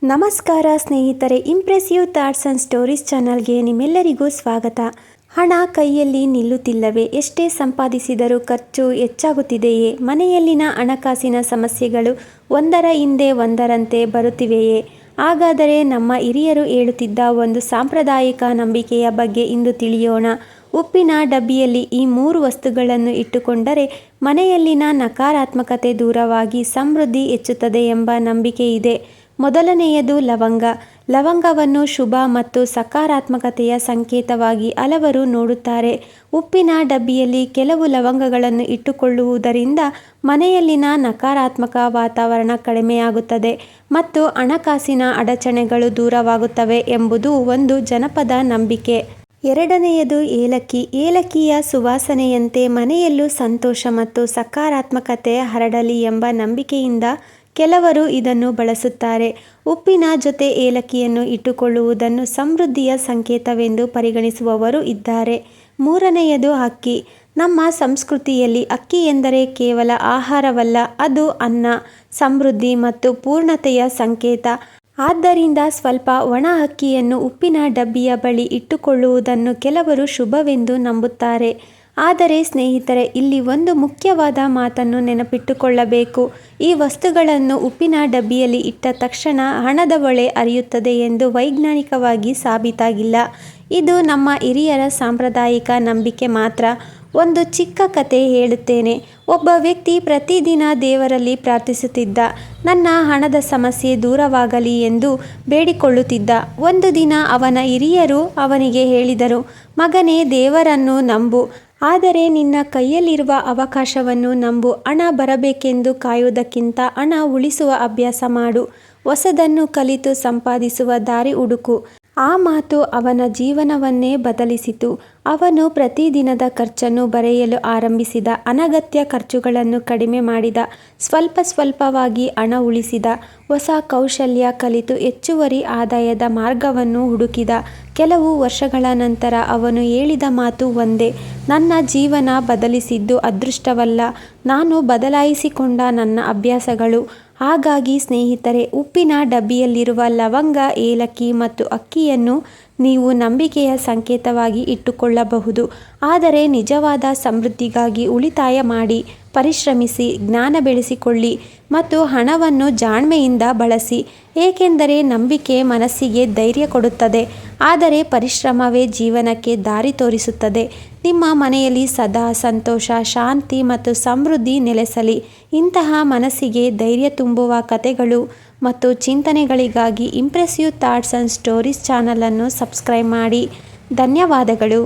ನಮಸ್ಕಾರ ಸ್ನೇಹಿತರೆ, impressive thoughts and stories ಚಾನಲ್ಗೆ ನಿಮ್ಮೆಲ್ಲರಿಗೂ ಸ್ವಾಗತ. ಹಣ ಕೈಯಲ್ಲಿ ನಿಲ್ಲುತ್ತಿಲ್ಲವೇ? ಎಷ್ಟೇ ಸಂಪಾದಿಸಿದರೂ ಖರ್ಚು ಹೆಚ್ಚಾಗುತ್ತಿದೆಯೇ? ಮನೆಯಲ್ಲಿನ ಹಣಕಾಸಿನ ಸಮಸ್ಯೆಗಳು ಒಂದರ ಹಿಂದೆ ಒಂದರಂತೆ ಬರುತ್ತಿವೆಯೇ? ಹಾಗಾದರೆ ನಮ್ಮ ಹಿರಿಯರು ಹೇಳುತ್ತಿದ್ದ ಒಂದು ಸಾಂಪ್ರದಾಯಿಕ ನಂಬಿಕೆಯ ಬಗ್ಗೆ ಇಂದು ತಿಳಿಯೋಣ. ಉಪ್ಪಿನ ಡಬ್ಬಿಯಲ್ಲಿ ಈ 3 ವಸ್ತುಗಳನ್ನು ಇಟ್ಟುಕೊಂಡರೆ ಮನೆಯಲ್ಲಿನ ನಕಾರಾತ್ಮಕತೆ ದೂರವಾಗಿ ಸಮೃದ್ಧಿ ಹೆಚ್ಚುತ್ತದೆ ಎಂಬ ನಂಬಿಕೆ ಇದೆ. ಮೊದಲನೆಯದು ಲವಂಗ. ಲವಂಗವನ್ನು ಶುಭ ಮತ್ತು ಸಕಾರಾತ್ಮಕತೆಯ ಸಂಕೇತವಾಗಿ ಹಲವರು ನೋಡುತ್ತಾರೆ. ಉಪ್ಪಿನ ಡಬ್ಬಿಯಲ್ಲಿ ಕೆಲವು ಲವಂಗಗಳನ್ನು ಇಟ್ಟುಕೊಳ್ಳುವುದರಿಂದ ಮನೆಯಲ್ಲಿನ ನಕಾರಾತ್ಮಕ ವಾತಾವರಣ ಕಡಿಮೆಯಾಗುತ್ತದೆ ಮತ್ತು ಹಣಕಾಸಿನ ಅಡಚಣೆಗಳು ದೂರವಾಗುತ್ತವೆ ಎಂಬುದು ಒಂದು ಜನಪದ ನಂಬಿಕೆ. ಎರಡನೆಯದು ಏಲಕ್ಕಿ. ಏಲಕ್ಕಿಯ ಸುವಾಸನೆಯಂತೆ ಮನೆಯಲ್ಲೂ ಸಂತೋಷ ಮತ್ತು ಸಕಾರಾತ್ಮಕತೆ ಹರಡಲಿ ಎಂಬ ನಂಬಿಕೆಯಿಂದ ಕೆಲವರು ಇದನ್ನು ಬಳಸುತ್ತಾರೆ. ಉಪ್ಪಿನ ಜೊತೆ ಏಲಕ್ಕಿಯನ್ನು ಇಟ್ಟುಕೊಳ್ಳುವುದನ್ನು ಸಮೃದ್ಧಿಯ ಸಂಕೇತವೆಂದು ಪರಿಗಣಿಸುವವರು ಇದ್ದಾರೆ. ಮೂರನೆಯದು ಅಕ್ಕಿ. ನಮ್ಮ ಸಂಸ್ಕೃತಿಯಲ್ಲಿ ಅಕ್ಕಿ ಎಂದರೆ ಕೇವಲ ಆಹಾರವಲ್ಲ, ಅದು ಅನ್ನ, ಸಮೃದ್ಧಿ ಮತ್ತು ಪೂರ್ಣತೆಯ ಸಂಕೇತ. ಆದ್ದರಿಂದ ಸ್ವಲ್ಪ ಒಣ ಅಕ್ಕಿಯನ್ನು ಉಪ್ಪಿನ ಡಬ್ಬಿಯ ಬಳಿ ಇಟ್ಟುಕೊಳ್ಳುವುದನ್ನು ಕೆಲವರು ಶುಭವೆಂದು ನಂಬುತ್ತಾರೆ. ಆದರೆ ಸ್ನೇಹಿತರೆ, ಇಲ್ಲಿ ಒಂದು ಮುಖ್ಯವಾದ ಮಾತನ್ನು ನೆನಪಿಟ್ಟುಕೊಳ್ಳಬೇಕು. ಈ ವಸ್ತುಗಳನ್ನು ಉಪ್ಪಿನ ಡಬ್ಬಿಯಲ್ಲಿ ಇಟ್ಟ ತಕ್ಷಣ ಹಣದ ಹೊಳೆ ಹರಿಯುತ್ತದೆ ಎಂದು ವೈಜ್ಞಾನಿಕವಾಗಿ ಸಾಬೀತಾಗಿಲ್ಲ. ಇದು ನಮ್ಮ ಹಿರಿಯರ ಸಾಂಪ್ರದಾಯಿಕ ನಂಬಿಕೆ ಮಾತ್ರ. ಒಂದು ಚಿಕ್ಕ ಕತೆ ಹೇಳುತ್ತೇನೆ. ಒಬ್ಬ ವ್ಯಕ್ತಿ ಪ್ರತಿದಿನ ದೇವರಲ್ಲಿ ಪ್ರಾರ್ಥಿಸುತ್ತಿದ್ದ. ನನ್ನ ಹಣದ ಸಮಸ್ಯೆ ದೂರವಾಗಲಿ ಎಂದು ಬೇಡಿಕೊಳ್ಳುತ್ತಿದ್ದ. ಒಂದು ದಿನ ಅವನ ಹಿರಿಯರು ಅವನಿಗೆ ಹೇಳಿದರು, ಮಗನೇ, ದೇವರನ್ನು ನಂಬು, ಆದರೆ ನಿನ್ನ ಕೈಯಲ್ಲಿರುವ ಅವಕಾಶವನ್ನು ನಂಬು. ಹಣ ಬರಬೇಕೆಂದು ಕಾಯುವುದಕ್ಕಿಂತ ಹಣ ಉಳಿಸುವ ಅಭ್ಯಾಸ ಮಾಡು. ಹೊಸದನ್ನು ಕಲಿತು ಸಂಪಾದಿಸುವ ದಾರಿ ಹುಡುಕು. ಆ ಮಾತು ಅವನ ಜೀವನವನ್ನೇ ಬದಲಿಸಿತು. ಅವನು ಪ್ರತಿದಿನದ ಖರ್ಚನ್ನು ಬರೆಯಲು ಆರಂಭಿಸಿದ. ಅನಗತ್ಯ ಖರ್ಚುಗಳನ್ನು ಕಡಿಮೆ ಮಾಡಿದ. ಸ್ವಲ್ಪವಾಗಿ ಹಣ ಉಳಿಸಿದ. ಹೊಸ ಕೌಶಲ್ಯ ಕಲಿತು ಹೆಚ್ಚುವರಿ ಆದಾಯದ ಮಾರ್ಗವನ್ನು ಹುಡುಕಿದ. ಕೆಲವು ವರ್ಷಗಳ ನಂತರ ಅವನು ಹೇಳಿದ ಮಾತು ಒಂದೇ, ನನ್ನ ಜೀವನ ಬದಲಿಸಿದ್ದು ಅದೃಷ್ಟವಲ್ಲ, ನಾನು ಬದಲಾಯಿಸಿಕೊಂಡ ನನ್ನ ಅಭ್ಯಾಸಗಳು. ಹಾಗಾಗಿ ಸ್ನೇಹಿತರೆ, ಉಪ್ಪಿನ ಡಬ್ಬಿಯಲ್ಲಿರುವ ಲವಂಗ, ಏಲಕ್ಕಿ ಮತ್ತು ಅಕ್ಕಿಯನ್ನು ನೀವು ನಂಬಿಕೆಯ ಸಂಕೇತವಾಗಿ ಇಟ್ಟುಕೊಳ್ಳಬಹುದು. ಆದರೆ ನಿಜವಾದ ಸಮೃದ್ಧಿಗಾಗಿ ಉಳಿತಾಯ ಮಾಡಿ, ಪರಿಶ್ರಮಿಸಿ, ಜ್ಞಾನ ಬೆಳೆಸಿಕೊಳ್ಳಿ ಮತ್ತು ಹಣವನ್ನು ಜಾಣ್ಮೆಯಿಂದ ಬಳಸಿ. ಏಕೆಂದರೆ ನಂಬಿಕೆ ಮನಸ್ಸಿಗೆ ಧೈರ್ಯ ಕೊಡುತ್ತದೆ, ಆದರೆ ಪರಿಶ್ರಮವೇ ಜೀವನಕ್ಕೆ ದಾರಿ ತೋರಿಸುತ್ತದೆ. ನಿಮ್ಮ ಮನೆಯಲ್ಲಿ ಸದಾ ಸಂತೋಷ, ಶಾಂತಿ ಮತ್ತು ಸಮೃದ್ಧಿ ನೆಲೆಸಲಿ. ಇಂತಹ ಮನಸ್ಸಿಗೆ ಧೈರ್ಯ ತುಂಬುವ ಕಥೆಗಳು ಮತ್ತು ಚಿಂತನೆಗಳಿಗಾಗಿ ಇಂಪ್ರೆಸಿವ್ ಥಾಟ್ಸ್ ಆ್ಯಂಡ್ ಸ್ಟೋರೀಸ್ ಚಾನಲನ್ನು ಸಬ್ಸ್ಕ್ರೈಬ್ ಮಾಡಿ. ಧನ್ಯವಾದಗಳು.